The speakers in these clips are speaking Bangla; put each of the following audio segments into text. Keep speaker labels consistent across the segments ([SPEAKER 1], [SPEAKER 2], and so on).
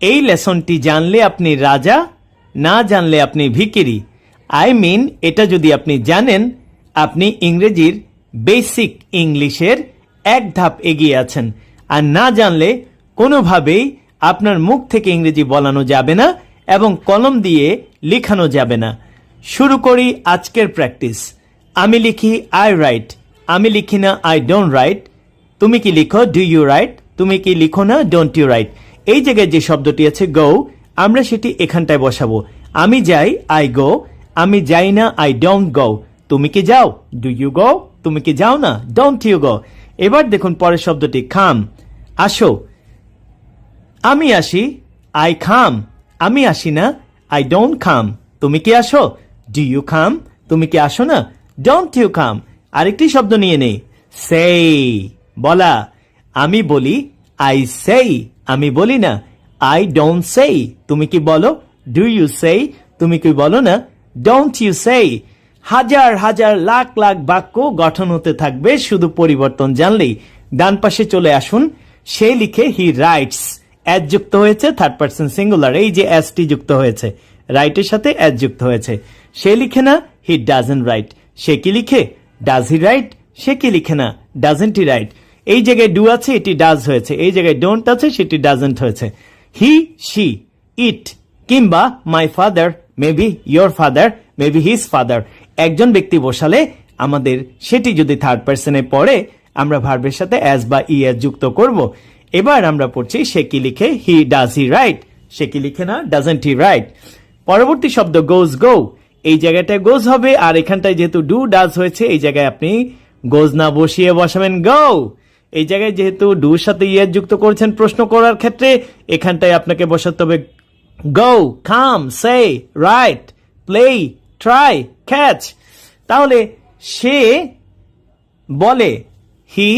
[SPEAKER 1] এই লেসনটি জানলে আপনি রাজা, না জানলে আপনি ভিখিরি। আই মিন, এটা যদি আপনি জানেন আপনি ইংরেজির বেসিক ইংলিশের এক ধাপ এগিয়ে আছেন, আর না জানলে কোনোভাবেই আপনার মুখ থেকে ইংরেজি বলানো যাবে না এবং কলম দিয়ে লেখানো যাবে না। শুরু করি আজকের প্র্যাকটিস। আমি লিখি আই রাইট, আমি লিখি না আই ডোন্ট রাইট। তুমি কি লিখো? Do you write? তুমি কি লিখো না? Don't you write? এই জায়গায় যে শব্দটি আছে গো, আমরা সেটি এখানটায় বসাবো। আমি যাই, আই গো। আমি যাই না, আই ডোন্ট গো। তুমি কি যাও? Do you go? তুমি কি যাও না? Don't you go? এবার দেখুন পরের শব্দটি খাম, আসো। আমি আসি, আই খাম। আমি আসি না, আই ডোন্ট খাম। তুমি কি আসো? Do you come? তুমি কি আসো না? Don't you come? আরেকটি শব্দ নিয়ে নেই, সেই, বলা। আমি বলি, আই সেই। আমি বলি না, আই ডোন্ট সেই। তুমি কি বলো? ডু ইউ সেই? তুমি কি বলো না? ডোন্ট ইউ সেই? হাজার হাজার লাখ লাখ বাক্য গঠন হতে থাকবে শুধু পরিবর্তন জানলেই। ডান পাশে চলে আসুন। সে লিখে হি রাইটস, এস যুক্ত হয়েছে, থার্ড পারসন সিঙ্গুলার, এই যে এস টি যুক্ত হয়েছে, রাইটের সাথে এস যুক্ত হয়েছে। সে লিখে না, হি ডাজন্ট রাইট। সে কি লিখে? Does he right? সে কি লিখে না, ডাজন্ট হি রাইট? এই জায়গায় ডু আছে, এটি ডাজ হয়েছে। এই জায়গায় ডোন্ট আছে, সেটি ডাজন্ট হয়েছে। হি, শি, ইট, কিংবা my father, maybe your father, maybe his father. একজন ব্যক্তি বসালে আমাদের সেটি যদি থার্ড পারসনে পড়ে, আমরা ভার্বের সাথে এস বা ইএস যুক্ত করব। এবার আমরা পড়ছি সে কি লিখে, হি ডাজ হি রাইট। সে কি লিখে না, ডাজন্ট হি রাইট? পরবর্তী শব্দ গোজ গো। এই জায়গাটায় গোজ হবে, আর এখানটায় যেহেতু ডু ডাজ হয়েছে, এই জায়গায় আপনি গোজ না বসিয়ে বসাবেন গো। এই জায়গায় যেহেতু ডুর সাথে ইয়েস যুক্ত করেছেন প্রশ্ন করার ক্ষেত্রে, এখানটায় আপনাকে বসাতে হবে গো, কাম, সে, রাইট, প্লে, ট্রাই, ক্যাচ। তাহলে সে বলে, হি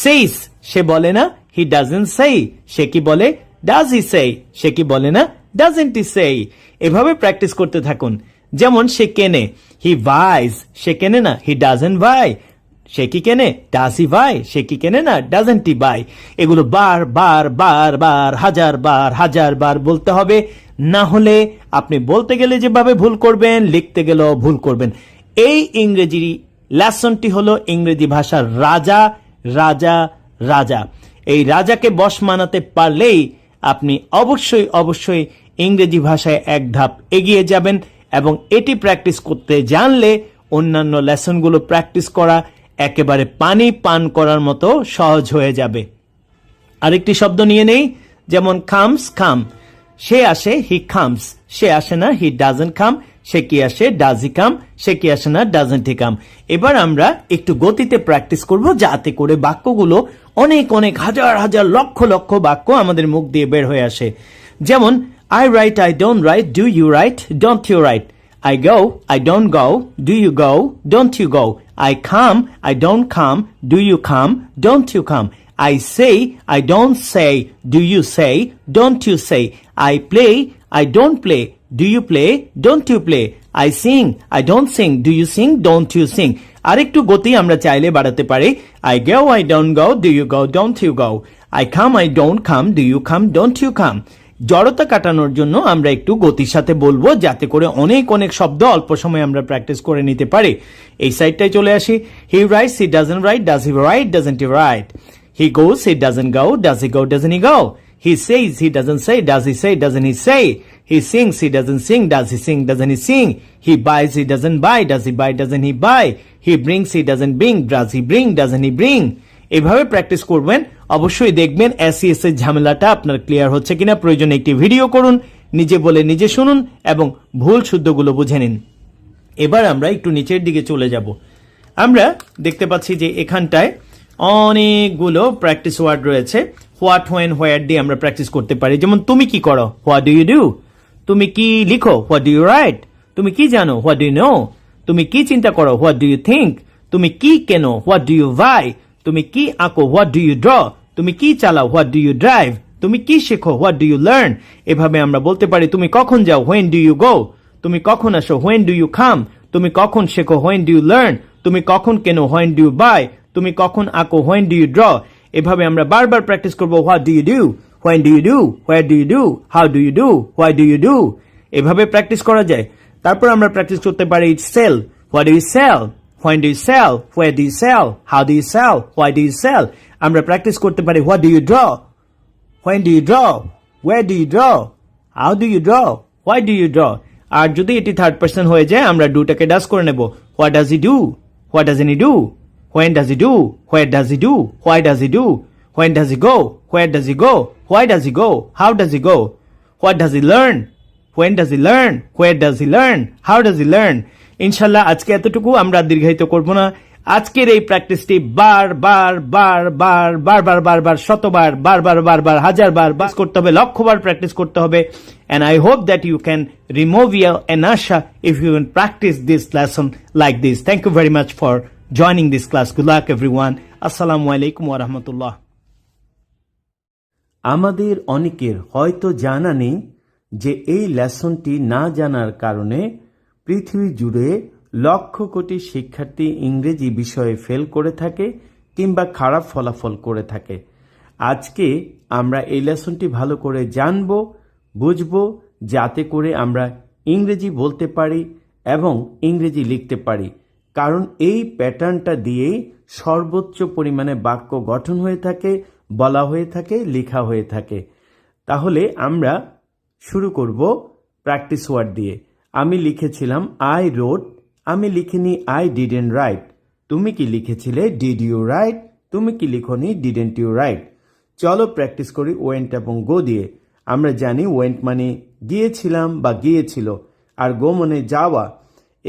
[SPEAKER 1] সেইস। সে বলে না, হি ডাজন্ট সেই। সে কি বলে? ডাজ হি সেই? সে কি বলে না, ডাজন্ট হি সেই? এভাবে প্র্যাকটিস করতে থাকুন। যেমন সে কেনে, হি বাইজ। সে কেনে না, হি ডাজন্ট বাই। সে কি কেনে? Does he by? সে কি কেনে না, ডাজন্ট হি বাই? এগুলো বার বার বার বার হাজার বার বলতে হবে, না হলে আপনি বলতে গেলে যেভাবে ভুল করবেন, লিখতে গেলেও ভুল করবেন। এই ইংরেজি লেসনটি হলো ইংরেজি ভাষার রাজা, রাজা, রাজা। এই রাজাকে বশ মানাতে পারলেই আপনি অবশ্যই অবশ্যই ইংরেজি ভাষায় এক ধাপ এগিয়ে যাবেন, এবং এটি প্র্যাকটিস করতে জানলে অন্যান্য লেসনগুলো প্র্যাকটিস করা একেবারে পানি পান করার মতো সহজ হয়ে যাবে। আরেকটি শব্দ নিয়ে নেই, যেমন কামস, কাম। সে আসে, হি কামস। সে আসে না, হি ডাজন্ট কাম। সে কি আসে? ডাজ হি কাম। সে কি আসে না, ডাজন্ট হি কাম। এবার আমরা একটু গতিতে প্র্যাকটিস করব, যাতে করে বাক্যগুলো অনেক অনেক হাজার হাজার লক্ষ লক্ষ বাক্য আমাদের মুখ দিয়ে বের হয়ে আসে। যেমন I write, I don't write, do you write, don't you write? I go, I don't go, do you go, don't you go? I come, I don't come, do you come, don't you come? I say, I don't say, do you say, don't you say? I play, I don't play, do you play, don't you play? I sing, I don't sing, do you sing, don't you sing? আরেকটু গতি আমরা চাইলে বাড়াতে পারি। I go, I don't go, do you go, don't you go? I come, I don't come, do you come, don't you come? জড়তা কাটানোর জন্য আমরা একটু গতির সাথে বলবো, যাতে করে অনেক অনেক শব্দ অল্প সময় আমরা প্র্যাকটিস করে নিতে পারি। এই সাইডটায় চলে আসি। He writes, he doesn't write, does he write, doesn't he write? He goes, he doesn't go, does he go, doesn't he go? He says, he doesn't say, does he say, doesn't he say? He sings, he doesn't sing, does he sing, doesn't he sing? He buys, he doesn't buy, does he buy, doesn't he buy? He brings, he doesn't bring, does he bring, doesn't he bring? এভাবে প্র্যাকটিস করবেন, অবশ্যই দেখবেন এসইএস এর ঝামেলাটা আপনার ক্লিয়ার হচ্ছে কিনা। প্রয়োজনে একটি ভিডিও করুন, নিজে বলে নিজে শুনুন এবং ভুল শুদ্ধগুলো বুঝে নিন। এবার আমরা একটু নিচের দিকে চলে যাব। আমরা দেখতে পাচ্ছি যে এখানটায় অনেকগুলো প্র্যাকটিস ওয়ার্ড রয়েছে। হোয়াট, হোয়েন, হোয়ার দিয়ে আমরা প্র্যাকটিস করতে পারি। যেমন তুমি কি করো, হোয়াট ডু ইউ ডু? তুমি কি লিখো, হোয়াট ডু ইউ রাইট? তুমি কি জানো, হোয়াট ডু ইউ নো? তুমি কি চিন্তা করো, হোয়াট ডু ইউ থিঙ্ক? তুমি কি কেনো, হোয়াট ডু ইউ বাই? তুমি কি আঁকো, হোয়াট ডু ইউ ড্র? তুমি কি চালাও, হোয়াট ডু ইউ ড্রাইভ? তুমি কি শেখো, হোয়াট ডু ইউ লার্ন? এভাবে আমরা বলতে পারি তুমি কখন যাও, হোয়েন ডু ইউ গো? তুমি কখন আসো, হোয়েন ডু ইউ কাম? তুমি কখন শেখো, হোয়েন ডু ইউ লার্ন? তুমি কখন কেনো, হোয়েন ডু ইউ বাই? তুমি কখন আঁকো, হোয়েন ডু ইউ ড্র? এভাবে আমরা বারবার প্র্যাকটিস করবো। What do you do, when do you do, where do you do, how do you do, why do you do, এভাবে প্র্যাকটিস করা যায়। তারপর আমরা প্র্যাকটিস করতে পারি sell, what do you sell, when do you sell, where do you sell, how do you sell, why do you sell। আমরা প্র্যাকটিস করতে পারি what do you draw, when do you draw, where do you draw, how do you draw, why do you draw। আর যদি এটি থার্ড পারসন হয়ে যায় আমরা ডুটাকে ডাস করে নেব, what does he do, what doesn't he do, when does he do, where does he do, why does he do, when does he go, where does he go, why does he go, how does he go, what does he learn, when does he learn, where does he learn, how does he learn। ইনশাল্লাহ আজকে এতটুকু, আমরা দীর্ঘায়িত করব না। আজকের এই প্র্যাকটিসটি বার শতবার হাজারবার করতে হবে, লক্ষবার প্র্যাকটিস করতে হবে। and I hope that you can remove your inertia if you can practice this lesson like this. Thank you very much for joining this class. Good luck everyone. Assalamu alaikum wa rahmatullah. আমাদের অনেকের হয়তো জানা নেই যে এই লেসনটি না জানার কারণে পৃথিবী জুড়ে লক্ষ কোটি শিক্ষার্থী ইংরেজি বিষয়ে ফেল করে থাকে কিংবা খারাপ ফলাফল করে থাকে। আজকে আমরা এই লেসনটি ভালো করে জানব, বুঝব, যাতে করে আমরা ইংরেজি বলতে পারি এবং ইংরেজি লিখতে পারি। কারণ এই প্যাটার্নটা দিয়েই সর্বোচ্চ পরিমাণে বাক্য গঠন হয়ে থাকে, বলা হয়ে থাকে, লেখা হয়ে থাকে। তাহলে আমরা শুরু করব প্র্যাকটিস ওয়ার্ড দিয়ে। আমি লিখেছিলাম আই রোট, আমি লিখিনি আই ডিডেন্ট রাইট। তুমি কি লিখেছিলে ডিড ইউ রাইট, তুমি কি লিখনি ডিডেন্ট ইউ রাইট। চলো প্র্যাকটিস করি ওয়েন্ট এবং গো দিয়ে। আমরা জানি ওয়েন্ট মানে গিয়েছিলাম বা গিয়েছিল, আর গো মানে যাওয়া।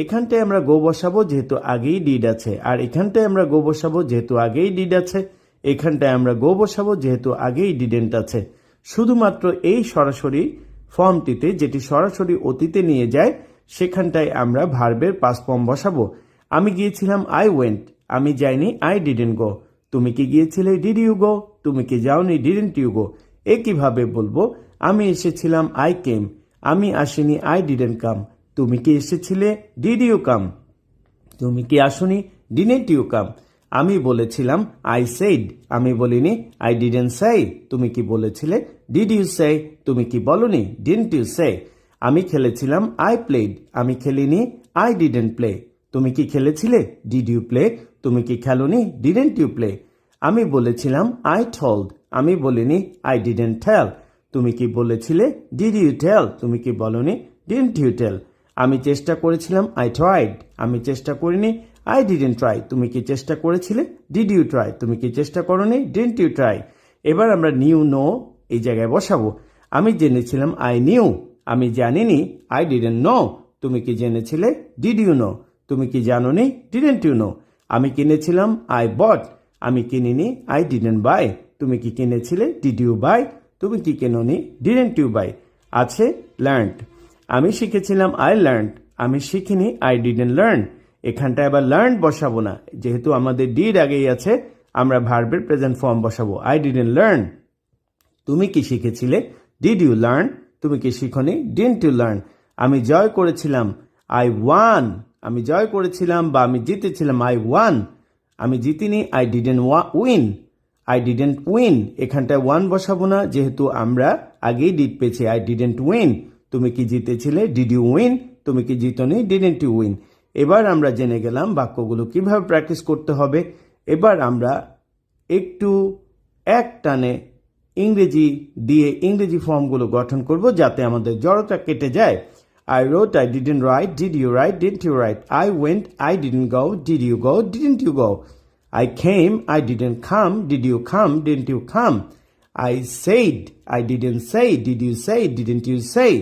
[SPEAKER 1] এখানটায় আমরা গো বসাবো যেহেতু আগেই ডিড আছে, আর এখানটায় আমরা গো বসাবো যেহেতু আগেই ডিড আছে, এখানটায় আমরা গো বসাবো যেহেতু আগেই ডিডেন্ট আছে। শুধুমাত্র এই সরাসরি ফর্মটিতে, যেটি সরাসরি অতীতে নিয়ে যায়, সেখানটায় আমরা ভার্বের পাস্ট ফর্ম বসাবো। আমি গিয়েছিলাম আই ওয়েন্ট, আমি যাইনি আই ডিডেন্ট গো। তুমি কি গিয়েছিলে ডিড ইউ গো, তুমি কি যাওনি ডিডেন্ট ইউ গো। একইভাবে বলবো আমি এসেছিলাম আই কেম, আমি আসিনি আই ডিডেন্ট কাম। তুমি কি এসেছিলে ডিড ইউ কাম, তুমি কি আসনি ডিডেন্ট ইউ কাম। আমি বলেছিলাম আই সেইড, আমি বলিনি আই ডিডেন্ট সেই। তুমি কি বলেছিলে ডিড ইউ সে, তুমি কি বলনি ডিডেন্ট ইউ সে। আমি খেলেছিলাম আই প্লেড, আমি খেলিনি আই ডিডেন্ট প্লে। তুমি কি খেলেছিলে ডিড ইউ প্লে, তুমি কি খেলোনি ডিডেন্ট ইউ প্লে। আমি বলেছিলাম আই টোল্ড, আমি বলিনি আই ডিডেন্ট টেল। তুমি কি বলেছিলে ডিড ইউ টেল, তুমি কি বলনি ডিডেন্ট ইউ টেল। আমি চেষ্টা করেছিলাম আই ট্রাইড, আমি চেষ্টা করিনি আই ডিডেন্ট ট্রাই। তুমি কি চেষ্টা করেছিলে ডিড ইউ ট্রাই, তুমি কি চেষ্টা করনি ডিডেন্ট ইউ ট্রাই। এবার আমরা নিউ নো এই জায়গায় বসাবো। আমি জেনেছিলাম আই নিউ, আমি জানিনি আই ডিডেন্ট নো। তুমি কি জেনেছিলে ডিড ইউ নো, তুমি কি জানোনি ডিডেন্ট ইউ নো। আমি কিনেছিলাম আই বট, আমি কিনিনি আই ডিডেন্ট বাই। তুমি কি কিনেছিলে ডিড ইউ বাই, তুমি কি কেননি ডিডেন্ট ইউ বাই। আছে লার্নড, আমি শিখেছিলাম আই লার্নড, আমি শিখিনি আই ডিডেন্ট লার্ন। এখানটায় আবার লার্ন বসাবো না, যেহেতু আমাদের ডিড আগেই আছে, আমরা ভার্বের প্রেজেন্ট ফর্ম বসাবো আই ডিডেন্ট লার্ন। তুমি কি শিখেছিলে ডিড ইউ লার্ন, তুমি কি শিখনি ডিডেন্ট ইউ লার্ন। আমি জয় করেছিলাম আই ওয়ান, আমি জয় করেছিলাম বা আমি জিতেছিলাম আই ওয়ান। আমি জিতিনি I didn't win, I didn't win. এখানটায় ওয়ান বসাবো না, যেহেতু আমরা আগেই ডিড পেয়েছি আই ডিডেন্ট উইন। তুমি কি জিতেছিলে ডিড ইউ উইন, তুমি কি জিতনি ডিডেন্ট ইউ উইন। এবার আমরা জেনে গেলাম বাক্যগুলো কিভাবে প্র্যাকটিস করতে হবে। এবার আমরা একটু এক টানে ইংরেজি দিয়ে ইংরেজি ফর্মগুলো গঠন করব, যাতে আমাদের জড়তা কেটে যায়। I wrote, I didn't write, did you write, didn't you write. I went, I didn't go, did you go, didn't you go. I came, I didn't come, did you come, didn't you come. I said, I didn't say, did you say, didn't you say.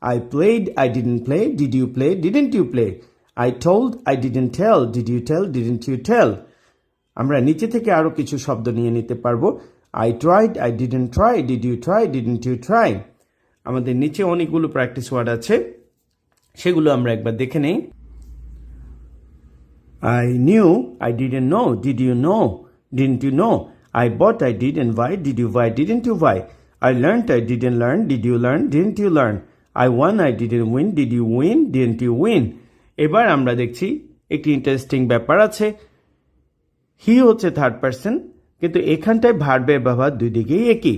[SPEAKER 1] I played, I didn't play, did you play, didn't you play. I told, I didn't tell, did you tell, didn't you tell. আমরা নিচে থেকে আরো কিছু শব্দ নিয়ে নিতে পারবো। I tried, I didn't try, did you try, didn't you try. আমাদের নিচে অনেকগুলো প্র্যাকটিস ওয়ার্ড আছে, সেগুলো আমরা একবার দেখে নেই। I knew, I didn't know, did you know, didn't you know. I bought, I didn't buy, did you buy, didn't you buy. I learned, I didn't learn, did you learn, didn't you learn. I won, I didn't win, did you win, didn't you win. এবার আমরা দেখছি একটি ইন্টারেস্টিং ব্যাপার আছে। হি হচ্ছে থার্ড পারসন, কিন্তু এখানটায় ভার্বের ব্যবহার দুই দিকেই একই।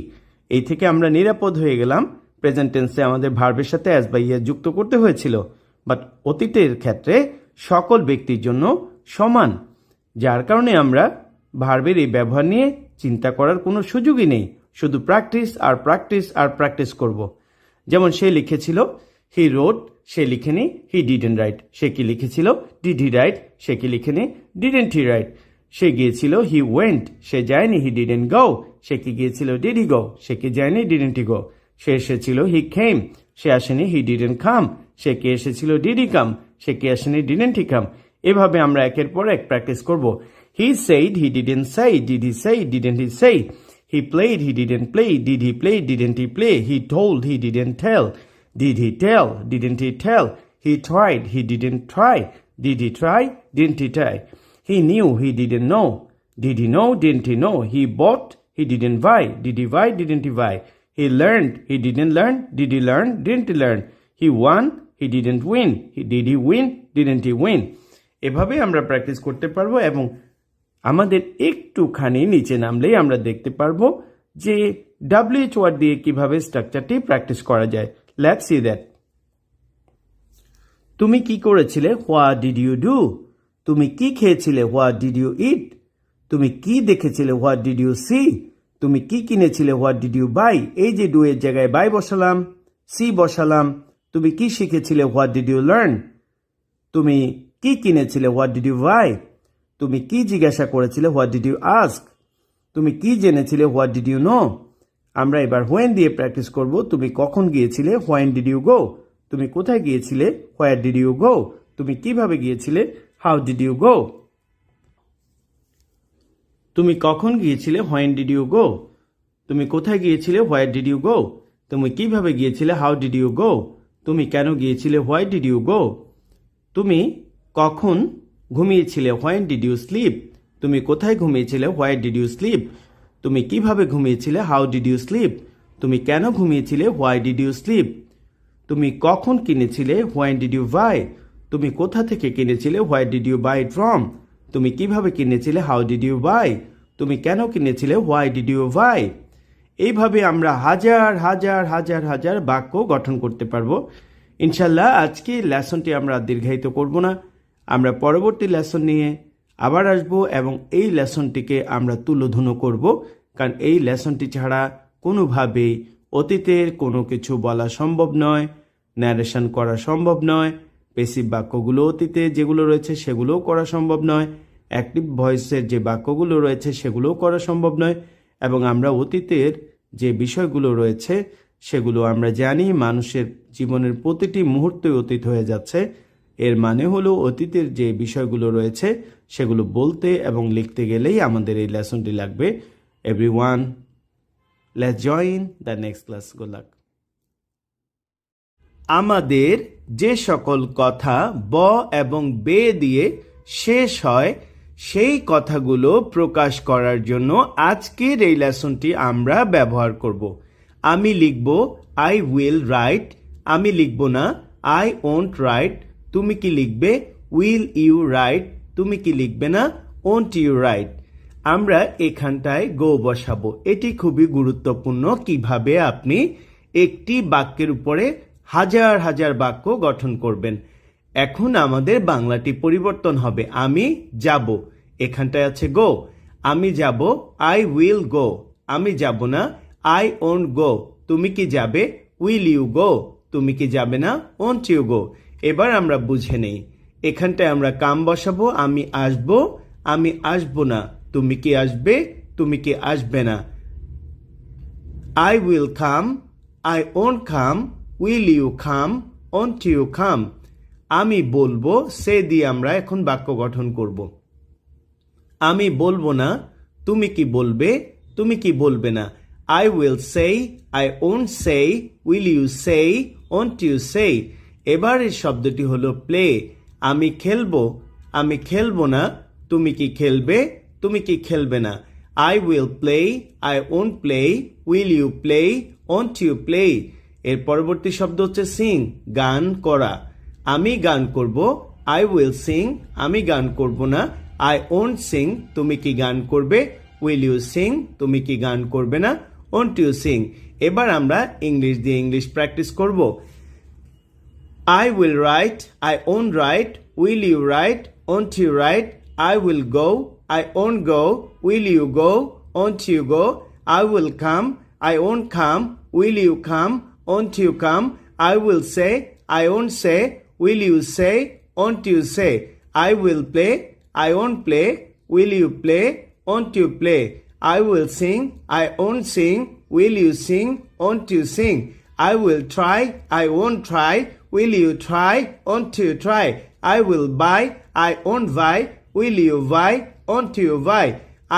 [SPEAKER 2] এই থেকে আমরা নিরাপদ হয়ে গেলাম। প্রেজেন্ট টেন্সে আমাদের ভার্বের সাথে অ্যাজ বা ইয়ে যুক্ত করতে হয়েছিল, বাট অতীতের ক্ষেত্রে সকল ব্যক্তির জন্য সমান, যার কারণে আমরা ভার্বের এই ব্যবহার নিয়ে চিন্তা করার কোনো সুযোগই নেই। শুধু প্র্যাকটিস আর প্র্যাকটিস আর প্র্যাকটিস করব। যেমন সে লিখেছিল হি রোট, সে লিখেনি হি ডিডেন্ট রাইট। সে কি লিখেছিল ডিড হি রাইট, সে কি লিখেনি ডিডেন্ট হি রাইট। সে গিয়েছিল হি ওয়েন্ট, সে যায়নি হি ডিডেন্ট গো। সে কি গিয়েছিল ডিড হি গো, সে কি যায়নি ডিডেন্ট হি গো। সে এসেছিল হি কেম, সে আসেনি হি ডিডেন্ট কাম। সে কি এসেছিল ডিড হি কাম, সে কি আসেনি ডিডেন্ট হি কাম। এভাবে আমরা একের পর এক প্র্যাকটিস করব। হি সেইড, হি ডিডেন্ট সেই, ডিড হি সেই, ডিডেন্ট হি সেই। He played, he didn't play. Did he play, didn't he play? He told, he didn't tell. Did he tell, didn't he tell? He tried, he didn't try. Did he try, didn't he try? He knew, he didn't know. Did he know, didn't he know? He bought, he didn't buy. Did he buy, didn't he buy? He learned, he didn't learn. Did he learn, didn't he learn? He won, he didn't win. Did he win, didn't he win? এভাবে আমরা প্র্যাকটিস করতে পারবো এবং আমাদের একটুখানি নিচে নামলেই আমরা দেখতে পারবো যে WH ওয়ার্ড দিয়ে কিভাবে স্ট্রাকচারটি প্র্যাকটিস করা যায়। Let's see that. তুমি কি করেছিলে, হোয়াট ডিড ইউ ডু। তুমি কি খেয়েছিলে, হোয়াট ডিড ইউ ইট। তুমি কি দেখেছিলে, হোয়াট ডিড ইউ সি। তুমি কি কিনেছিলে, হোয়াট ডিড ইউ বাই। এই যে ডু এর জায়গায় বাই বসালাম, সি বসালাম। তুমি কি শিখেছিলে, হোয়াট ডিড ইউ লার্ন। তুমি কি কিনেছিলে, হোয়াট ডিড ইউ বাই। তুমি কি জিজ্ঞাসা করেছিলে, হোয়াট ডিড ইউ আস্ক। তুমি কি জেনেছিলে, হোয়াট ডিড ইউ নো। আমরা এবার হোয়েন দিয়ে প্র্যাকটিস করব। তুমি কখন গিয়েছিলে, হোয়েন ডিড ইউ গো। তুমি কোথায় গিয়েছিলে, হোয়ার ডিড ইউ গো। তুমি কিভাবে গিয়েছিলে, হাউ ডিড ইউ গো। তুমি কখন গিয়েছিলে, হোয়েন ডিড ইউ গো। তুমি কোথায় গিয়েছিলে, হোয়ার ডিড ইউ গো। তুমি কিভাবে গিয়েছিলে, হাউ ডিড ইউ গো। তুমি কেন গিয়েছিলে, হোয়াই ডিড ইউ গো। তুমি কখন ঘুমিয়েছিলে, হোয়েন ডিড ইউ স্লিপ। তুমি কোথায় ঘুমিয়েছিলে, হোয়াই ডিড ইউ স্লিপ। তুমি কিভাবে ঘুমিয়েছিলে, হাউ ডিড ইউ স্লিপ। তুমি কেন ঘুমিয়েছিলে, হোয়াই ডিড ইউ স্লিপ। তুমি কখন কিনেছিলে, হোয়েন ডিড ইউ বাই। তুমি কোথা থেকে কিনেছিলে, why did you buy it from. তুমি কিভাবে কিনেছিলে, হাউ ডিড ইউ বাই। তুমি কেন কিনেছিলে, হোয়াই ডিড ইউ বাই। এইভাবে আমরা হাজার হাজার হাজার হাজার বাক্য গঠন করতে পারবো। ইনশাল্লাহ আজকে লেসনটি আমরা দীর্ঘায়িত করব না। আমরা পরবর্তী লেসন নিয়ে আবার আসব এবং এই লেসনটিকে আমরা তুলোধুনো করব, কারণ এই লেসনটি ছাড়া কোনোভাবেই অতীতের কোনো কিছু বলা সম্ভব নয়, ন্যারেশন করা সম্ভব নয়। পেসিভ বাক্যগুলো অতীতে যেগুলো রয়েছে সেগুলোও করা সম্ভব নয়। অ্যাক্টিভ ভয়েসের যে বাক্যগুলো রয়েছে সেগুলোও করা সম্ভব নয়। এবং আমরা অতীতের যে বিষয়গুলো রয়েছে সেগুলো আমরা জানি মানুষের জীবনের প্রতিটি মুহূর্তে অতীত হয়ে যাচ্ছে। এর মানে হলো অতীতের যে বিষয়গুলো রয়েছে সেগুলো বলতে এবং লিখতে গেলেই আমাদের এই লেসনটি লাগবে। Everyone, let's join the next class. Good luck. আমাদের যে সকল কথা ব এবং বে দিয়ে শেষ হয় সেই কথাগুলো প্রকাশ করার জন্য আজকের এই লেসনটি আমরা ব্যবহার করব। আমি লিখব আই উইল রাইট। আমি লিখব না আই ওন্ট রাইট। তুমি কি লিখবে, উইল ইউ রাইট। তুমি কি লিখবে না, ওন্ট ইউ রাইট। আমরা এখানটায় গো বসাবো। এটি খুবই গুরুত্বপূর্ণ, কিভাবে আপনি একটি বাক্যের উপরে হাজার হাজার বাক্য গঠন করবেন। এখন আমাদের বাংলাটি পরিবর্তন হবে। আমি যাব, এখানটায় আছে গো। আমি যাব, আই উইল গো। আমি যাব না, আই ওন্ট গো। তুমি কি যাবে, উইল ইউ গো। তুমি কি যাবে না, ওন্ট ইউ গো। এবার আমরা বুঝে নেই। এখানটায় আমরা কাম বসাবো। আমি আসব, আমি আসব না। তুমি কি আসবে, তুমি কি আসবে না। I will come, I won't come. Will you come, won't you come. আমি বলবো, সে দিয়ে আমরা এখন বাক্য গঠন করব। আমি বলবো না, তুমি কি বলবে, তুমি কি বলবে না। I will say, I won't say. Will you say, won't you say. এবার এই শব্দটি হলো প্লে। আমি খেলবো, আমি খেলবো না। তুমি কি খেলবে, তুমি কি খেলবে না। I will play, I won't play. Will you play, won't you play. এর পরবর্তী শব্দ হচ্ছে সিং, গান করা। আমি গান করব, আই উইল সিং। আমি গান করব না, আই ওন্ট সিং। তুমি কি গান করবে, উইল ইউ সিং। তুমি কি গান করবে না, won't you sing? এবার আমরা ইংলিশ দিয়ে ইংলিশ প্র্যাকটিস করব। I will write, I won't write, will you write, won't you write? I will go, I won't go, will you go, won't you go? I will come, I won't come, will you come, won't you come? I will say, I won't say, will you say, won't you say? I will play, I won't play, will you play, won't you play? I will sing, I won't sing, will you sing, won't you sing? I will try, I won't try, will you try, won't you try? I will buy, I won't buy, will you buy, won't you buy?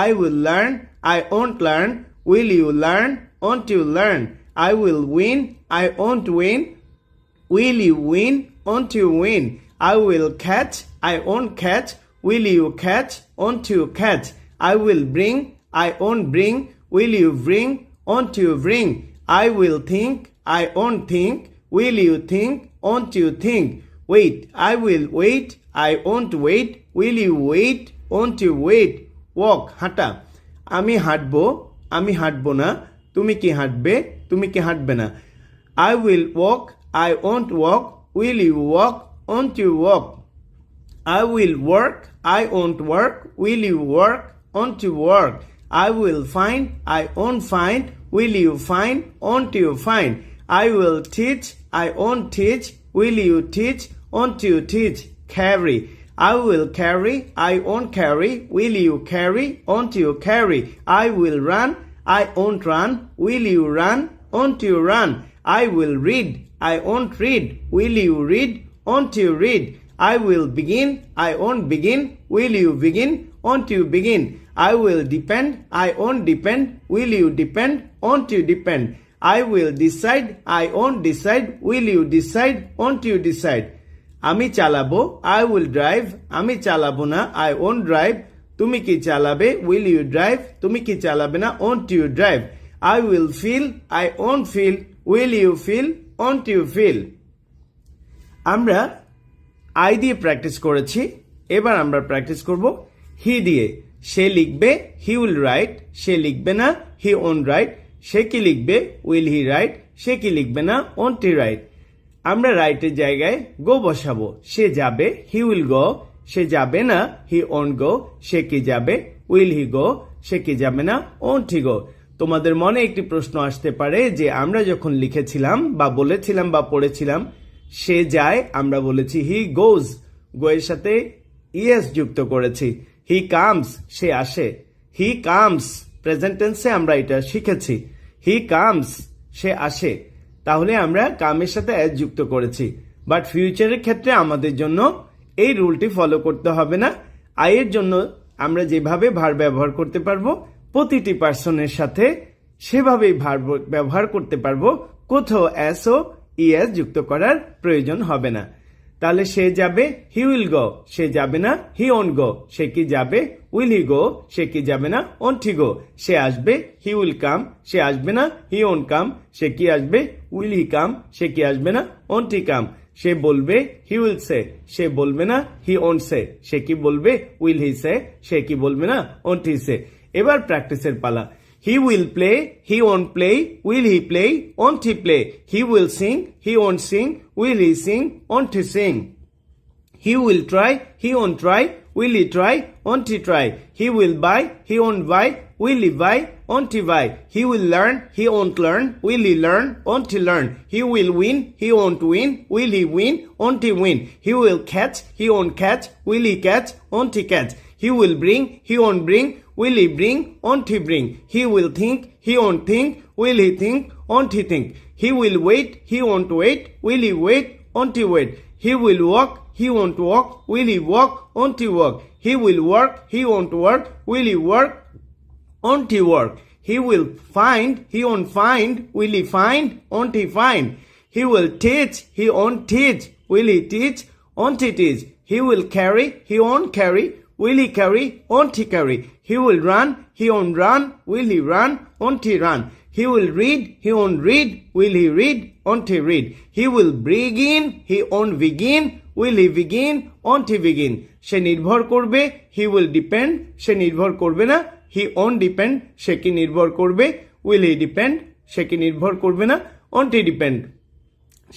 [SPEAKER 2] I will learn, I won't learn, will you learn, won't you learn? I will win, I won't win, will you win, won't you win? I will catch, I won't catch, will you catch, won't you catch? I will bring, I won't bring, will you bring, won't you bring? I will think, I won't think, will you think, won't you think? Wait, I will wait, I won't wait, will you wait, won't you wait? Walk, হাঁটা। আমি হাঁটবো, আমি হাঁটবো না, তুমি কি হাঁটবে, তুমি কি হাঁটবে না? I will walk, I won't walk, will you walk, won't you walk? I will work, I won't work, will you work, won't you work? I will find, I won't find, will you find, won't you find? I will teach, I won't teach, will you teach, won't you teach? Carry, I will carry, I won't carry, will you carry, won't you carry? I will run, I won't run, will you run, won't you run? I will read, I won't read, will you read, won't you read? I will begin, I won't begin, will you begin, won't you begin? I will depend, I won't depend, will you depend, won't you depend? I will decide, I won't decide, will you decide, won't you decide? আমি চালাবো, I will drive, আমি চালাবো না, I won't drive, তুমি কি চালাবে, will you drive, তুমি কি চালাবে না, won't you drive? I will feel, I won't feel, will you feel, won't you feel? আমরা I দিয়ে প্র্যাকটিস করেছি, এবার আমরা প্র্যাকটিস করব he দিয়ে। সে লিখবে, he will write, সে লিখবে না, he won't write, সে কি লিখবে, will he write, সে কি লিখবে না, won't he write? আমরা রাইটের জায়গায় গো বসাবো, সে যাবে, he will go, সে যাবে না, he won't go, সে কি যাবে, will he go, সে কি যাবে না, won't he go? তোমাদের মনে একটি প্রশ্ন আসতে পারে যে আমরা যখন লিখেছিলাম বা বলেছিলাম বা পড়েছিলাম সে যায়, আমরা বলেছি he goes, গো এর সাথে es যুক্ত করেছি। he comes, সে আসে, he comes, প্রেজেন্ট টেন্সে আমরা এটা শিখেছি, he comes, সে আসে, তাহলে আমরা কামের সাথে s যুক্ত করেছি। বাট ফিউচারের ক্ষেত্রে আমাদের জন্য এই রুলটি ফলো করতে হবে না। আই এর জন্য আমরা যেভাবে ভার ব্যবহার করতে পারবো প্রতিটি পার্সনের সাথে সেভাবেই ভার ব্যবহার করতে পারবো, কোথাও এস ও ইএস যুক্ত করার প্রয়োজন হবে না। তাহলে সে যাবে, হি উইল গো, সে যাবে না, হি ওন্ট গো, সে কি যাবে, উইল হি গো, সে কি যাবে না, ওন্ট হি গো। সে আসবে, হি উইল কাম, সে আসবে না, হি ওন্ট কাম, সে কি আসবে, উইল হি কাম, সে কি আসবে না, ওন্ট হি কাম। সে বলবে, হি উইল সে, সে বলবে না, হি ওন্ট সে, সে কি বলবে, উইল হি সে, সে কি বলবে না, ওন্ট হি সে। এবার প্র্যাকটিসের পালা। He will play, he won't play, will he play, won't he play? He will sing, he won't sing, will he sing, won't he sing? He will try, he won't try, will he try, won't he try? He will buy, he won't buy, will he buy, won't he buy? He will learn, he won't learn, will he learn, won't he learn? He will win, he won't win, will he win, won't he win? He will catch, he won't catch, will he catch, won't he catch? He will bring, he won't bring, will he bring, won't he bring? He will think, he won't think, will he think, won't he think? He will wait, he won't wait, will he wait, won't he wait? He will walk, he won't walk, will he walk, won't he walk? He will work, he won't work, will he work, won't he work? He will find, he won't find, will he find, won't he find? He will teach, he won't teach, will he teach, won't he teach? He will carry, he won't carry, will he carry, won't he carry? He will run, he won't run, will he run, won't he run? He will read, he won't read, will he read, won't he read? He will begin, he won't begin, will he begin, won't he begin? সে নির্ভর করবে, he will depend, সে নির্ভর করবে না, he won't depend, সে কি নির্ভর করবে, উইল হি ডিপেন্ড, সে কি নির্ভর করবে না, অন হি ডিপেন্ড,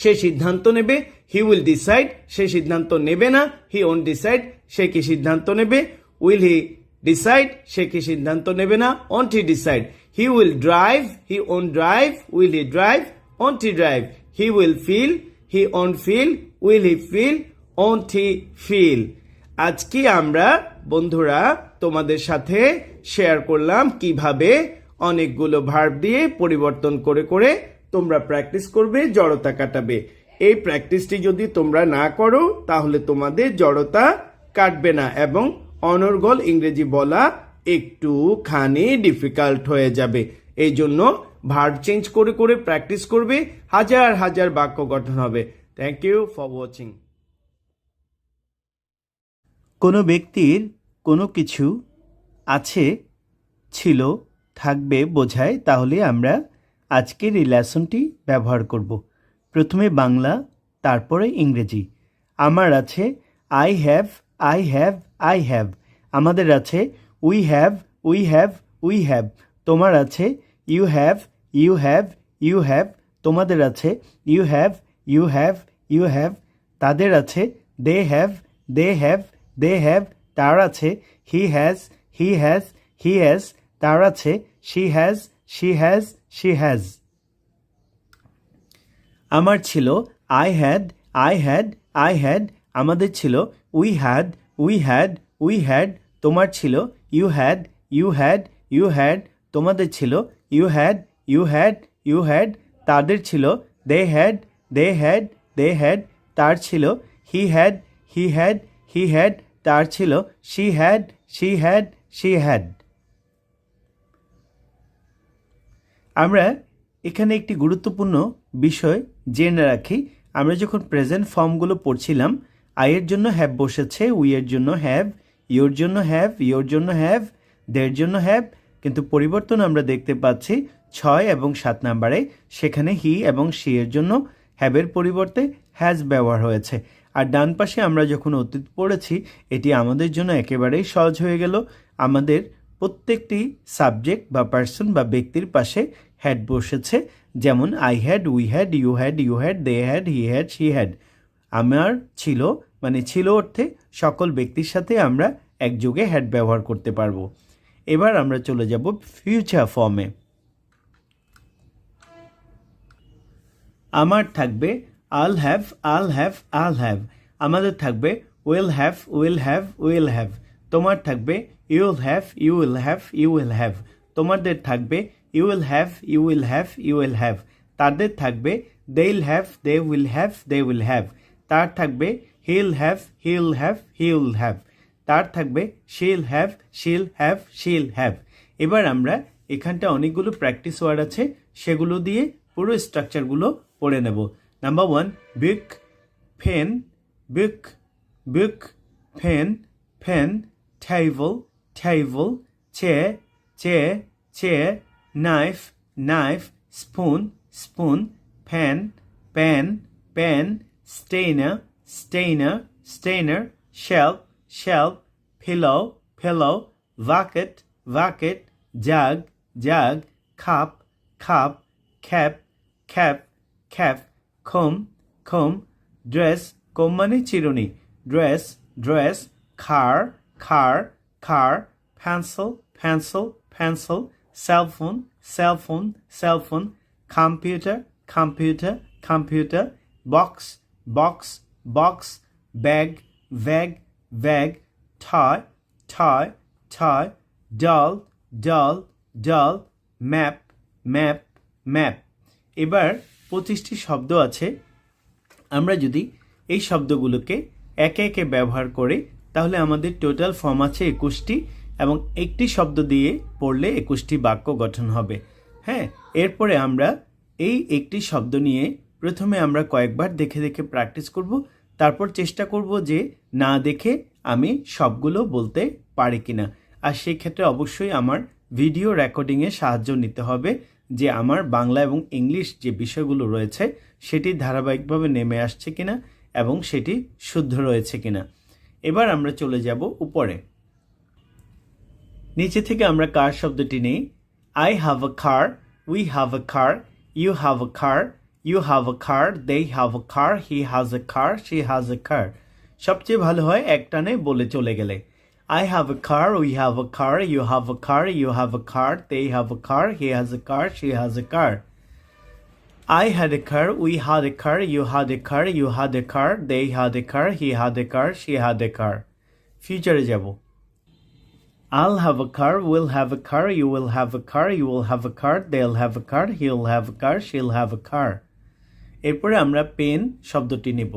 [SPEAKER 2] সে সিদ্ধান্ত নেবে, হি উইল ডিসাইড, সে সিদ্ধান্ত নেবে না, হি ওন ডিসাইড, সে কি সিদ্ধান্ত নেবে, উইল হি ডিসাইড, সে কি সিদ্ধান্ত নেবে না, won't he decide, he will drive, he won't drive, will he drive, won't he drive, he will feel, he won't feel, will he feel, won't he feel. আজকে আমরা বন্ধুরা তোমাদের সাথে শেয়ার করলাম কিভাবে অনেকগুলো ভার্ব দিয়ে পরিবর্তন করে করে তোমরা প্র্যাকটিস করবে, জড়তা কাটাবে। এই প্র্যাকটিসটি যদি তোমরা না করো তাহলে তোমাদের জড়তা কাটবে না এবং অনর্গল ইংরেজি বলা একটুখানি ডিফিকাল্ট হয়ে যাবে। এই জন্য ভার্ব চেঞ্জ করে করে প্র্যাকটিস করবে, হাজার হাজার বাক্য গঠন হবে। Thank you for watching.
[SPEAKER 1] কোনো ব্যক্তির কোনো কিছু আছে, ছিল, থাকবে বোঝায়, তাহলে আমরা আজকের এই লেসনটি ব্যবহার করব। প্রথমে বাংলা, তারপরে ইংরেজি। আমার আছে I have, I have, I have. আমাদের আছে we have, we have, we have. তোমার আছে you have, you have, you have. তোমাদের আছে you have, you have, you have. তাদের আছে they have, they have, they have. তার আছে he has, he has, he has. তার আছে she has, she has, she has. আমার ছিল I had, I had, I had. আমাদের ছিল we had, we had, we had. তোমার ছিল you had, you had, you had. তোমাদের ছিল you had, you had, you had. তাদের ছিল they had, they had, they had. তার ছিল he had, he had, he had. তার ছিল she had, she had, she had. আমরা এখানে একটি গুরুত্বপূর্ণ বিষয় জেনে রাখি। আমরা যখন প্রেজেন্ট ফর্মগুলো পড়ছিলাম, আইয়ের জন্য হ্যাভ বসেছে, উইয়ের জন্য হ্যাভ, ইউর জন্য হ্যাভ, ইউর জন্য হ্যাভ, দের জন্য হ্যাভ। কিন্তু পরিবর্তন আমরা দেখতে পাচ্ছি 6 এবং 7 নাম্বারে, সেখানে হি এবং শি এর জন্য হ্যাভের পরিবর্তে হ্যাজ ব্যবহার হয়েছে। আর ডান পাশে আমরা যখন অতীত পড়েছি, এটি আমাদের জন্য একেবারেই সহজ হয়ে গেল। আমাদের প্রত্যেকটি সাবজেক্ট বা পার্সন বা ব্যক্তির পাশে হ্যাড বসেছে, যেমন I had, we had, you had, you had, they had, he had, she had. আমার ছিল মানে ছিল অর্থে সকল ব্যক্তির সাথে আমরা একযোগে হ্যাড ব্যবহার করতে পারবো। এবার আমরা চলে যাব ফিউচার ফর্মে। আমার থাকবে I'll have, I'll have, I'll have. আমাদের থাকবে will have, will have, will have. তোমার থাকবে you will have, you will have, you will have. তোমাদের থাকবে you will have, you will have, you will have. তাদের থাকবে they will have, they will have, they will have. তার থাকবে he will have, he will have, he will have. তার থাকবে she will have, she will have, she will have. এবার আমরা এখানটা অনেকগুলো প্র্যাকটিস ওয়ার্ড আছে, সেগুলো দিয়ে পুরো স্ট্রাকচারগুলো পড়ে নেব। Number 1, book, pen, book, book, pen, pen. Table, table. Chair, chair, chair. Knife, knife. Spoon, spoon. Pen, pen, pen. Strainer, strainer, strainer. Shelf, shelf. Pillow, pillow. Bucket, bucket. Jug, jug. Cup, cup. Cap, cap, cap. Comb, comb. Dress, comb মানে চিরুনি, dress, dress. Car, car, car. Pencil, pencil, pencil. Cellphone, cellphone, cellphone. Computer, computer, computer. Box, box, box. Bag, bag, bag. Toy, toy, toy. Doll, doll, doll. Map, map, map. এবার 25টি শব্দ আছে। আমরা যদি এই শব্দগুলোকে একে একে ব্যবহার করি, তাহলে আমাদের টোটাল ফর্ম আছে 21টি এবং একটি শব্দ দিয়ে পড়লে 21টি বাক্য গঠন হবে। হ্যাঁ, এরপরে আমরা এই একটি শব্দ নিয়ে প্রথমে আমরা কয়েকবার দেখে দেখে প্র্যাকটিস করব, তারপর চেষ্টা করব যে না দেখে আমি সবগুলো বলতে পারি কিনা। আর সেই ক্ষেত্রে অবশ্যই আমার ভিডিও রেকর্ডিংয়ে সাহায্য নিতে হবে, যে আমার বাংলা এবং ইংলিশ যে বিষয়গুলো রয়েছে সেটি ধারাবাহিকভাবে নেমে আসছে কিনা এবং সেটি শুদ্ধ রয়েছে কিনা। এবার আমরা চলে যাব উপরে। নিচে থেকে আমরা কার শব্দটি নেই। I have a car,
[SPEAKER 2] We have a car. You have a car. You have a car. They have a car. He has a car. She has a car. সবচেয়ে ভালো হয় একটানে বলে চলে গেলে। I have a car. We have a car. You have a car. You have a car. They have a car. He has a car. She has a car. I had a car. We had a car. You had a car. You had a car. They had a car. He had a car. She had a car. ফিউচারে যাব। I'll have a car. We'll have a car. You will have a car. You will have a car. They'll have a car. He'll have a car. She'll have a car. এরপরে আমরা পেন শব্দটি নেব।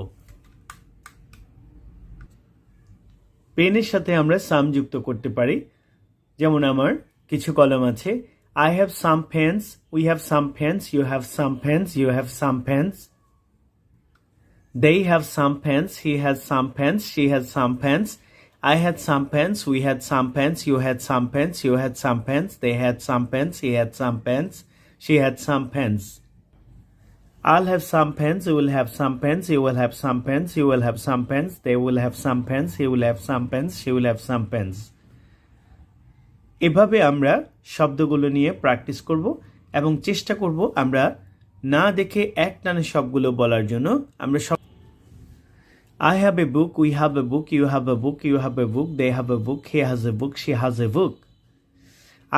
[SPEAKER 2] পেনের সাথে আমরা সাম যুক্ত করতে পারি। যেমন আমার কিছু কলম আছে। I have some pens. We have some pens. You have some pens. You have some pens. They have some pens. He has some pens. She has some pens. I had some pens. We had some pens. You had some pens. You had some pens. They had some pens. He had some pens. She had some pens. I'll have some pens. You will have some pens. You will have some pens. You will have some pens. They will have some pens. He will have some pens. She will have some pens. এভাবে আমরা শব্দগুলো নিয়ে প্র্যাকটিস করব এবং চেষ্টা করব আমরা না দেখে এক টানে সবগুলো বলার জন্য। আমরা I have a book. We have a book. You have a book. You have a book. They have a book. He has a book. She has a book.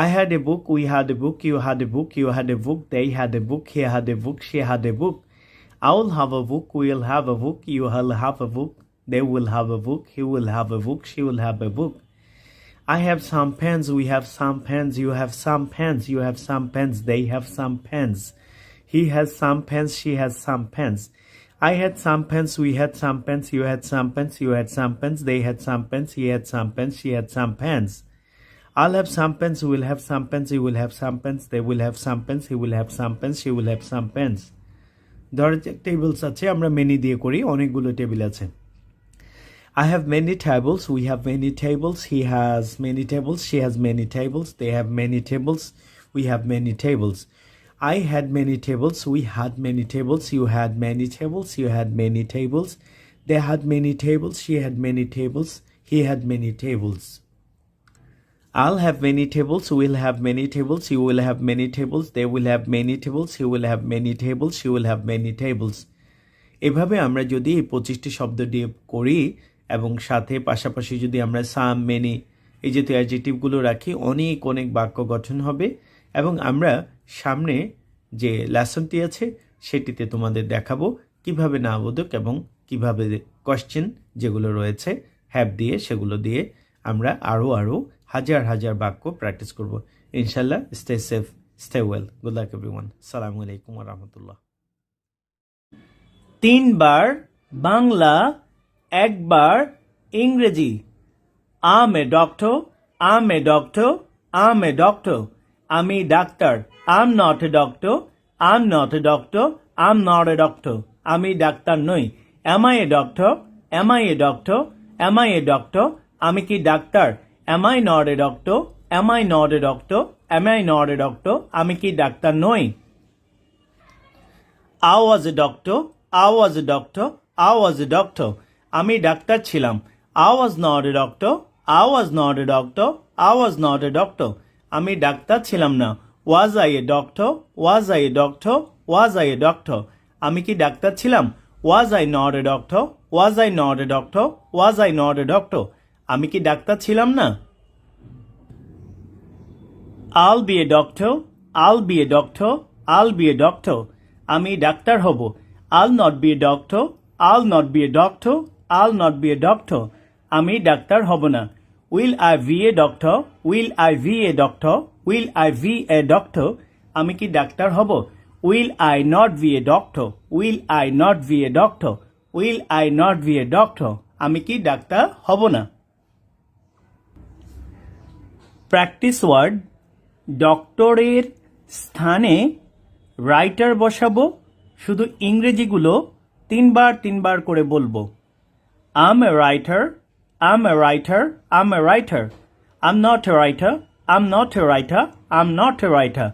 [SPEAKER 2] I had a book. We had a book. You had a book. You had a book. They had a book. He had a book. She had a book. I'll have a book. We'll have a book. You will have a book. They will have a book. He will have a book. She will have a book. I have some pens. We have some pens. You have some pens. You have some pens. They have some pens. He has some pens. She has some pens. I had some pens. We had some pens. You had some pens. You had some pens. They had some pens. He had some pens. She had some pens. I'll have some pens. You will have some pens. You will have some pens. They will have some pens. He will have some pens. She will have some pens. ধরো টেবিলস আছে, আমরা মেনি দিয়ে করি, অনেকগুলো টেবিল আছে। I have many tables. We have many tables. He has many tables. She has many tables. They have many tables. We have many tables. I had many tables. We had many tables. You had many tables. You had many tables. They had many tables. She had many tables. He had many tables. I'll have many tables. We'll have many tables. You will have many tables. They will have many tables. He will have many tables. She will have many tables. এভাবে আমরা যদি এই 25টি শব্দ দিয়ে করি এবং সাথে পাশাপাশি যদি আমরা সাম, মেনি এই জাতীয় অ্যাডজেক্টিভগুলো রাখি, অনেক অনেক বাক্য গঠন হবে এবং আমরা সামনে যে লেসনটি আছে সেটিতে তোমাদের দেখাবো কিভাবে নাবোধক এবং কিভাবে কোয়েশ্চেন যেগুলো রয়েছে হ্যাভ দিয়ে সেগুলো দিয়ে আমরা আরও হাজার হাজার বাক্য প্র্যাকটিস করব ইনশাল্লাহ। Stay safe, stay well, good luck everyone. আসসালামু আলাইকুম ওয়া রাহমাতুল্লাহ। 3 বার বাংলা, 1 বার ইংরেজি। I'm a doctor, I'm a doctor, I'm a doctor. আমি ডাক্তার। I'm not a doctor, I'm not a doctor, I'm not a doctor. আমি ডাক্তার নই। Am I a doctor, am I a doctor, am I a doctor. আমি কি ডাক্তার? Am I not a doctor, am I not a doctor, am I not a doctor. আমি কি ডাক্তার নই? I was a doctor, I was a doctor, I was a doctor. আমি ডাক্তার ছিলাম। I was not a doctor, I was not a doctor, I was not a doctor. আমি ডাক্তার ছিলাম না। Was I a doctor, was I a doctor, was I a doctor. আমি কি ডাক্তার ছিলাম? Was I not a doctor, was I not a doctor, was I not a doctor. আমি কি ডাক্তার ছিলাম না? I'll be a doctor, I'll be a doctor, I'll be a doctor. আমি ডাক্তার হব। I'll not be a doctor, I'll not be a doctor, I'll not be a doctor. আমি ডাক্তার হব না। Will I be a doctor, will I be a doctor, will I be a doctor. আমি কি ডাক্তার হব? Will I not be a doctor, will I not be a doctor, will I not be a doctor. আমি কি ডাক্তার হব না। প্র্যাকটিস ওয়ার্ড, ডক্টরের স্থানে রাইটার বসাবো। শুধু ইংরেজিগুলো 3 বার করে বলবো। I'm a writer, I'm a writer, I'm a writer. I'm not a writer, I'm not a writer, I'm not a writer.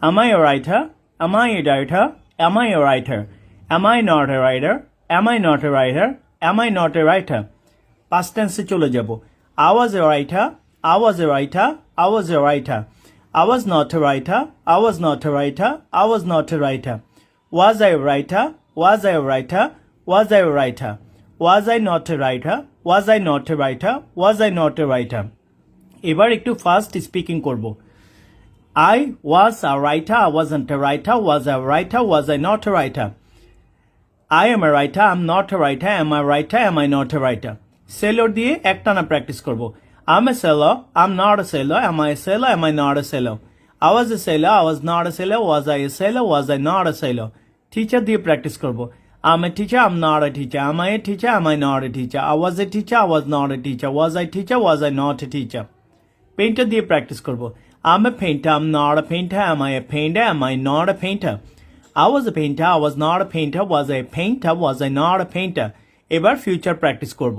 [SPEAKER 2] Am I a writer, am I a writer, am I a writer? Am I not a writer, am I not a writer, am I not a writer? Past tense চলে যাব। I was a writer, I was a writer, I was a writer.
[SPEAKER 1] I was not a writer. I was not a writer. I was not a writer. Was I a writer? Was I a writer? Was I a writer? Was I not a writer? Was I not a writer? Was I not a writer? এবার একটু ফাস্ট স্পিকিং করব। I was a writer. I wasn't a writer. Was I a writer? Was I not a writer? I am a writer. I'm not a writer. Am I a writer? Am I not a writer? Sailor দিয়ে একটানা প্র্যাকটিস করব। I'm a sailor. I'm not a sailor. Am I a sailor? Am I not a sailor? I was a sailor. I was not a sailor. Was I a sailor? Was I not a sailor? Teacher দিয়ে প্র্যাকটিস করব। I'm a teacher. I'm not a teacher. Am I a teacher? Am I not a teacher? I was a teacher. I was not a teacher. Was I a teacher? Was I not a teacher? Painter দিয়ে প্র্যাকটিস করব। I'm a painter. I'm not a painter. Am I a painter? Am I not a painter? I was a painter. I was not a painter. Was I a painter? Was I not a painter? এবার ফিউচার প্র্যাকটিস করব।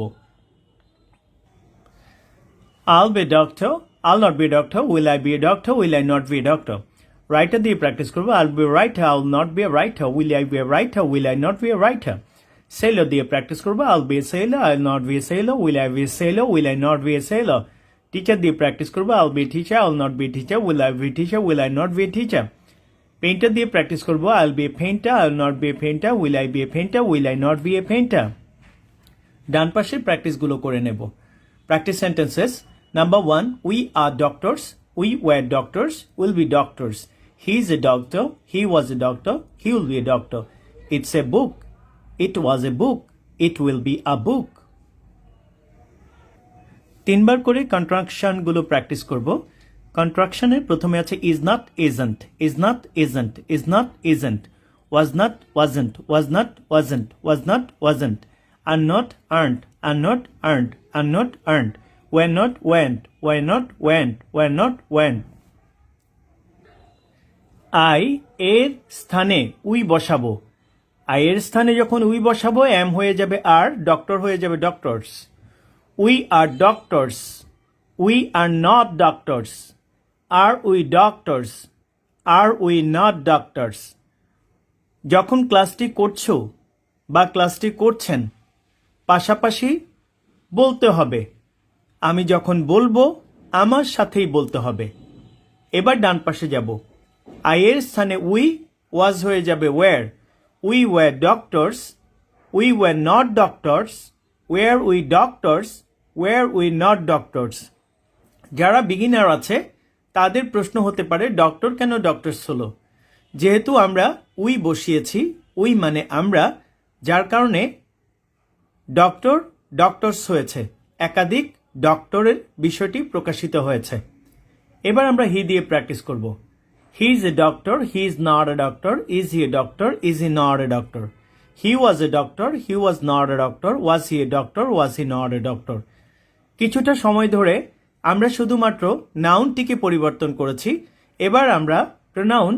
[SPEAKER 1] I'll be a doctor. I'll not be a doctor. Will I be a doctor? Will I not be a doctor? Writer দিয়ে প্র্যাকটিস করব। I'll be a writer. I'll not be a writer. Will I be a writer? Will I not be a writer? Sailor দিয়ে প্র্যাকটিস করব। I'll be a sailor. I'll not be a sailor. Will I be a sailor? Will I not be a sailor? Teacher দিয়ে প্র্যাকটিস করব। I'll be a teacher. I'll not be a teacher. Will I be a teacher? Will I not be a teacher? Painter দিয়ে প্র্যাকটিস করব। I'll be a painter. I'll not be a painter. Will I be a painter? Will I not be a painter? ডান পাশের প্র্যাকটিসগুলো করে নেব। Practice sentences. Number 1, we are doctors. We were doctors. Will be doctors. He is a doctor. He was a doctor. He will be a doctor. It's a book. It was a book. It will be a book. তিনবার করে কন্ট্রাকশনগুলো প্র্যাকটিস করব। কন্ট্রাকশনের প্রথমে আছে is not, isn't, is not, isn't, is not, isn't, was not, wasn't, was not, wasn't, was not, wasn't, are not, aren't, are not, aren't, are not, aren't, were not, went, were not, went, were not, went. I এর স্থানে উই বসাবো। I এর স্থানে যখন উই বসাবো am হয়ে যাবে আর, ডক্টর হয়ে যাবে doctors. We are doctors. We are not doctors. Are we doctors? Are we not doctors? যখন ক্লাসটি করছো বা ক্লাসটি করছেন পাশাপাশি বলতে হবে। আমি যখন বলবো আমার সাথেই বলতে হবে। এবার ডান পাশে যাব। I এর স্থানে we was হয়ে যাবে were. We were doctors. We were not doctors. Were we doctors? Were we not doctors? যারা বিগিনার আছে তাদের প্রশ্ন হতে পারে ডক্টর কেন ডক্টরস হলো। যেহেতু আমরা উই বসিয়েছি, উই মানে আমরা, যার কারণে ডক্টর ডক্টরস হয়েছে, একাধিক ডক্টরের বিষয়টি প্রকাশিত হয়েছে। এবার আমরা হি দিয়ে প্র্যাকটিস করব। He is a doctor, he is not a doctor, is he a doctor, is he not a doctor, he was a doctor, he was not a doctor, was he a doctor, was he not a doctor. কিছুটা সময় ধরে আমরা শুধুমাত্র নাউনটিকে পরিবর্তন করেছি। এবার আমরা প্রোনাউন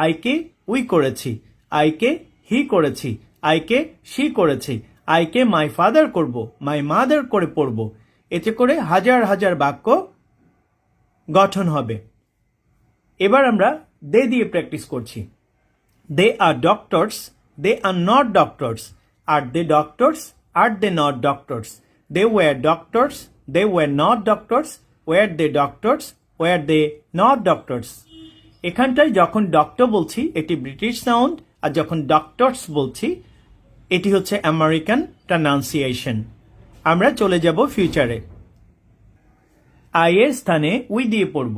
[SPEAKER 1] আইকে উই করেছি, আইকে হি করেছি, আইকে শি করেছি, আইকে মাই ফাদার করব, মাই মাদার করে পড়ব। এতে করে হাজার হাজার বাক্য গঠন হবে। এবার আমরা দে দিয়ে প্র্যাকটিস করছি। They are doctors, they are not doctors. Are they doctors, are they not doctors. They were doctors, they were not doctors. Were they doctors? Were they not doctors? এখানটায় যখন ডক্টর বলছি এটি ব্রিটিশ সাউন্ড, আর যখন ডক্টরস বলছি এটি হচ্ছে আমেরিকান প্রনাউন্সিয়েশন। আমরা চলে যাব ফিউচারে। আই এর স্থানে উই দিয়ে পড়ব।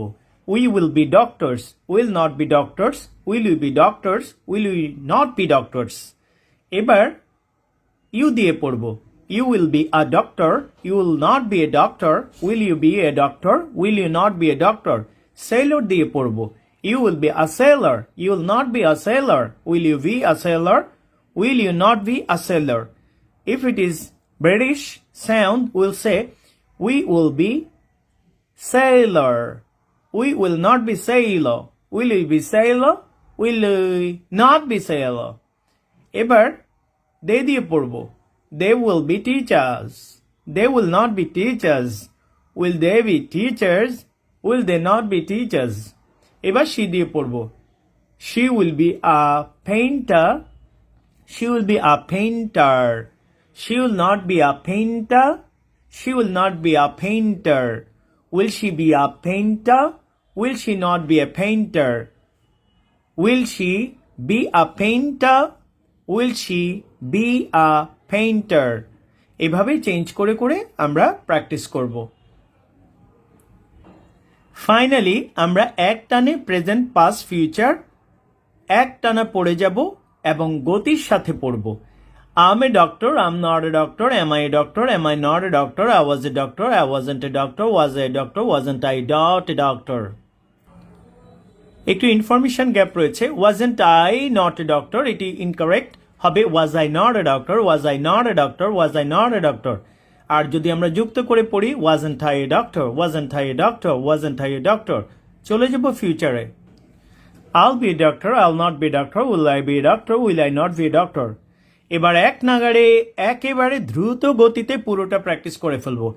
[SPEAKER 1] We will be doctors, will not be doctors, will you be doctors, will you not be doctors. এবার ইউ দিয়ে পড়ব। You will be a doctor. You will not be a doctor. Will you be a doctor? Will you not be a doctor? Sailor দিয়ে পড়ব। You will be a sailor. You will not be a sailor. Will you be a sailor? Will you not be a sailor? If it is British sound, we'll say we will be sailor. We will not be sailor. Will you be sailor? Will you not be sailor? এবার they দিয়ে পড়ব। They will be teachers. They will not be teachers. Will they be teachers? Will they not be teachers? এবার she দিয়ে পড়ব। She will be a painter. She will be a painter. She will not be a painter. She will not be a painter. Will she be a painter? Will she not be a painter? Will she be a painter? Will she be a painter? এভাবে চেঞ্জ করে করে আমরা প্র্যাকটিস করব। ফাইনালি আমরা এক টানে প্রেজেন্ট পাস্ট ফিউচার এক টানা পড়ে যাব এবং গতির সাথে পড়ব। I'm a doctor, I'm not a doctor, am I a doctor, am I not a doctor, I was a doctor, I wasn't a doctor, was I a doctor, wasn't I not a doctor. একটু ইনফরমেশন গ্যাপ রয়েছে, wasn't I not a doctor, এটি ইনকারেক্ট হবে was I not a doctor, was I not a doctor, was I not a doctor. আর যদি আমরা যুক্ত করে পড়ি wasn't I a doctor, wasn't I a doctor, wasn't I a doctor, চলে যাব ফিউচারে। I'll be a doctor, I'll not be a doctor, will I be a doctor, will I not be a doctor. এবার এক নাগাড়ে একেবারে দ্রুত গতিতে পুরোটা প্র্যাকটিস করে ফেলবো।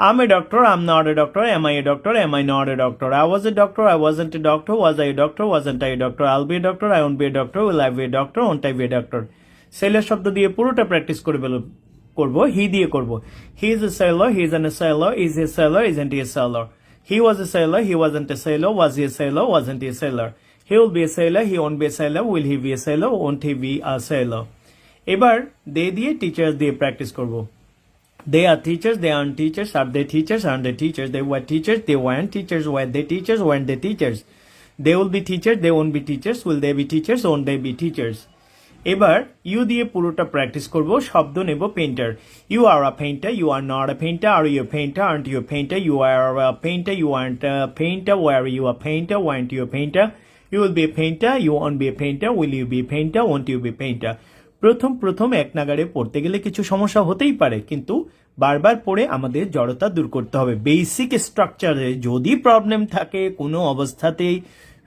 [SPEAKER 1] I'm a doctor, I'm not a doctor, am I a doctor, am I not a doctor, I was a doctor, I wasn't a doctor, was I a doctor, wasn't I a doctor, I'll be a doctor, I won't be a doctor, will I be a doctor, won't I be a doctor. Seller শব্দ দিয়ে পুরোটা প্র্যাকটিস করে করব, হি দিয়ে করব। He is a sailor, he isn't a sailor, is he a sailor, isn't he a sailor. He was a sailor, he wasn't a sailor, was he a sailor, wasn't he a sailor. He will be a sailor, he won't be a sailor, will he be a sailor, won't he be a sailor. এবার দে দিয়ে টিচার্স দিয়ে প্র্যাকটিস করব। They are teachers, they aren't teachers, are they teachers, aren't they teachers, they were teachers, they weren't teachers, were they teachers, weren't they teachers. They will be teachers, they won't be teachers, will they be teachers, won't they be teachers. এবার ইউ দিয়ে পুরোটা প্র্যাকটিস করব, শব্দ নেব painter. You are a painter, you are not a painter, are you painter, aren't you painter, you are a painter, you aren't a painter, were you a painter, weren't you a painter, you will be a painter, you won't be a painter, will you be a painter, won't you be a painter. প্রথম এক নাগাড়ে পড়তে গেলে কিছু সমস্যা হতেই পারে, কিন্তু বারবার পড়ে আমাদের জড়তা দূর করতে হবে। বেসিক স্ট্রাকচারে যদি প্রবলেম থাকে কোনো অবস্থাতেই,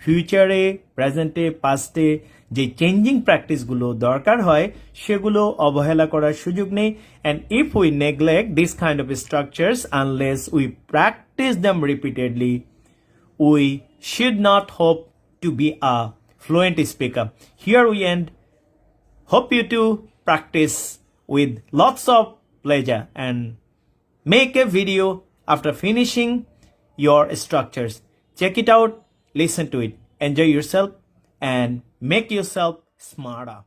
[SPEAKER 1] ফিউচারে, প্রেজেন্টে, পাস্টে যে চেঞ্জিং প্র্যাকটিসগুলো দরকার হয় সেগুলো অবহেলা করার সুযোগ নেই। And if we neglect this kind of structures unless we practice them repeatedly, we should not hope to be a fluent speaker. Here we and. Hope you to practice with lots of pleasure and make a video after finishing your structures. Check it out, listen to it, enjoy yourself and make yourself smarter.